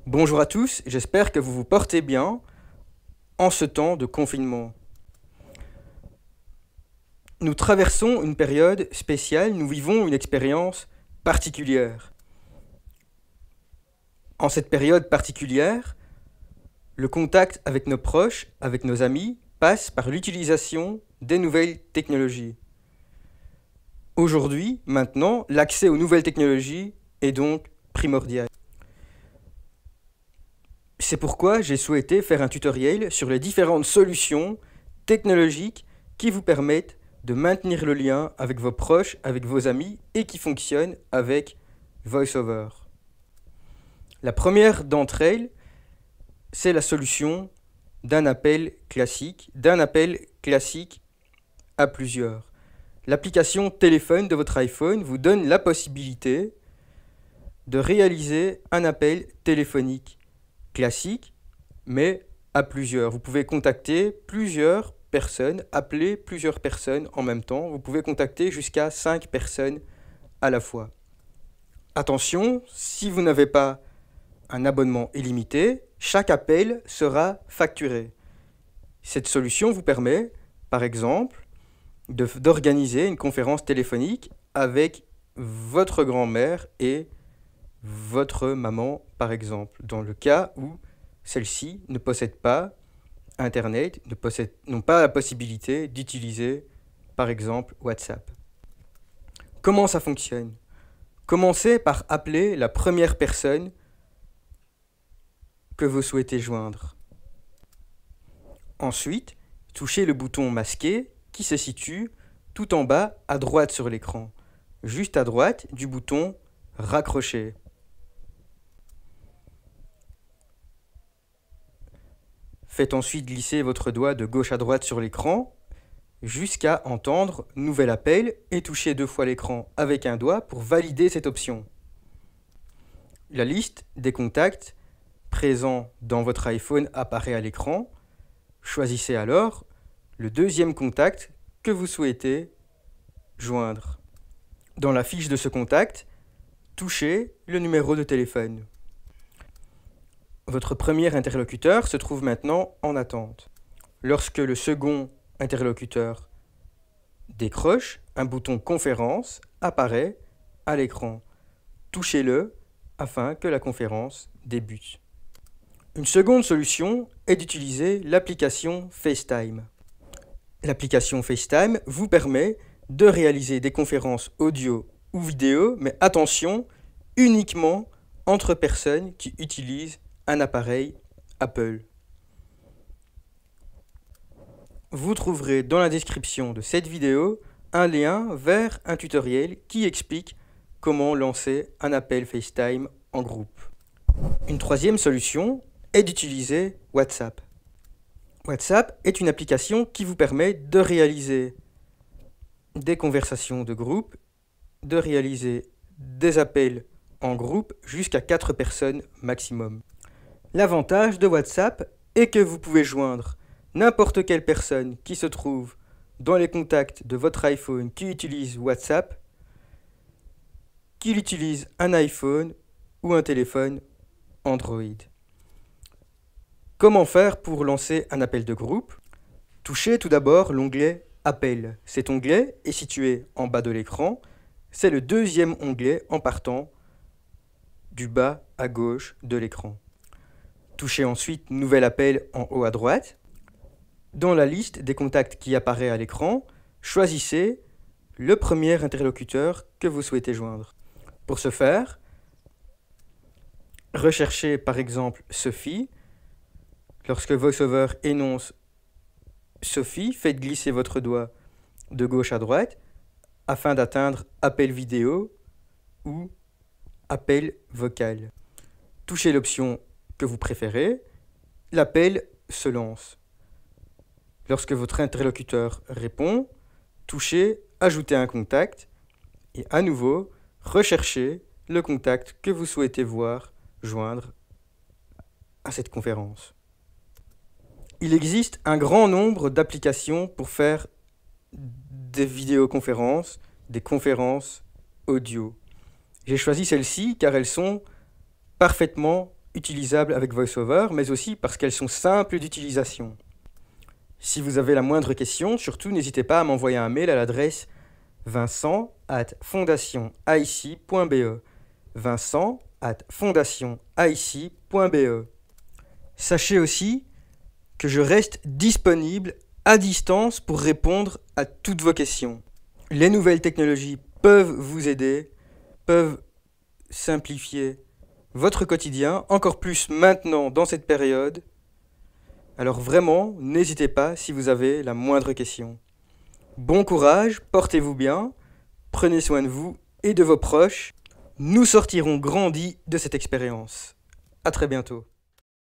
Bonjour à tous, j'espère que vous vous portez bien en ce temps de confinement. Nous traversons une période spéciale, nous vivons une expérience particulière. En cette période particulière, le contact avec nos proches, avec nos amis, passe par l'utilisation des nouvelles technologies. Aujourd'hui, maintenant, l'accès aux nouvelles technologies est donc primordial. C'est pourquoi j'ai souhaité faire un tutoriel sur les différentes solutions technologiques qui vous permettent de maintenir le lien avec vos proches, avec vos amis et qui fonctionnent avec VoiceOver. La première d'entre elles, c'est la solution d'un appel classique à plusieurs. L'application téléphone de votre iPhone vous donne la possibilité de réaliser un appel téléphonique classique, mais à plusieurs. Vous pouvez contacter plusieurs personnes, appeler plusieurs personnes en même temps. Vous pouvez contacter jusqu'à 5 personnes à la fois. Attention, si vous n'avez pas un abonnement illimité, chaque appel sera facturé. Cette solution vous permet, par exemple, d'organiser une conférence téléphonique avec votre grand-mère et votre maman, par exemple, dans le cas où celle-ci ne possède pas Internet, n'ont pas la possibilité d'utiliser, par exemple, WhatsApp. Comment ça fonctionne? Commencez par appeler la première personne que vous souhaitez joindre. Ensuite, touchez le bouton masqué qui se situe tout en bas à droite sur l'écran, juste à droite du bouton raccrocher. Faites ensuite glisser votre doigt de gauche à droite sur l'écran jusqu'à entendre « Nouvel appel » et touchez 2 fois l'écran avec un doigt pour valider cette option. La liste des contacts présents dans votre iPhone apparaît à l'écran. Choisissez alors le deuxième contact que vous souhaitez joindre. Dans la fiche de ce contact, touchez le numéro de téléphone. Votre premier interlocuteur se trouve maintenant en attente. Lorsque le second interlocuteur décroche, un bouton conférence apparaît à l'écran. Touchez-le afin que la conférence débute. Une seconde solution est d'utiliser l'application FaceTime. L'application FaceTime vous permet de réaliser des conférences audio ou vidéo, mais attention, uniquement entre personnes qui utilisent un appareil Apple. Vous trouverez dans la description de cette vidéo un lien vers un tutoriel qui explique comment lancer un appel FaceTime en groupe. Une troisième solution est d'utiliser WhatsApp. WhatsApp est une application qui vous permet de réaliser des conversations de groupe, de réaliser des appels en groupe jusqu'à 4 personnes maximum. L'avantage de WhatsApp est que vous pouvez joindre n'importe quelle personne qui se trouve dans les contacts de votre iPhone qui utilise WhatsApp, qu'il utilise un iPhone ou un téléphone Android. Comment faire pour lancer un appel de groupe? Touchez tout d'abord l'onglet Appel. Cet onglet est situé en bas de l'écran. C'est le deuxième onglet en partant du bas à gauche de l'écran. Touchez ensuite Nouvel appel en haut à droite. Dans la liste des contacts qui apparaît à l'écran, choisissez le premier interlocuteur que vous souhaitez joindre. Pour ce faire, recherchez par exemple Sophie. Lorsque VoiceOver énonce Sophie, faites glisser votre doigt de gauche à droite afin d'atteindre Appel vidéo ou Appel vocal. Touchez l'option que vous préférez, l'appel se lance. Lorsque votre interlocuteur répond, touchez Ajouter un contact et à nouveau recherchez le contact que vous souhaitez voir joindre à cette conférence. Il existe un grand nombre d'applications pour faire des vidéoconférences, des conférences audio. J'ai choisi celles-ci car elles sont parfaitement utilisables avec VoiceOver, mais aussi parce qu'elles sont simples d'utilisation. Si vous avez la moindre question, surtout n'hésitez pas à m'envoyer un mail à l'adresse vincent@fondationaic.be vincent@fondationaic.be. Sachez aussi que je reste disponible à distance pour répondre à toutes vos questions. Les nouvelles technologies peuvent vous aider, peuvent simplifier votre quotidien, encore plus maintenant dans cette période. Alors vraiment, n'hésitez pas si vous avez la moindre question. Bon courage, portez-vous bien, prenez soin de vous et de vos proches. Nous sortirons grandis de cette expérience. À très bientôt.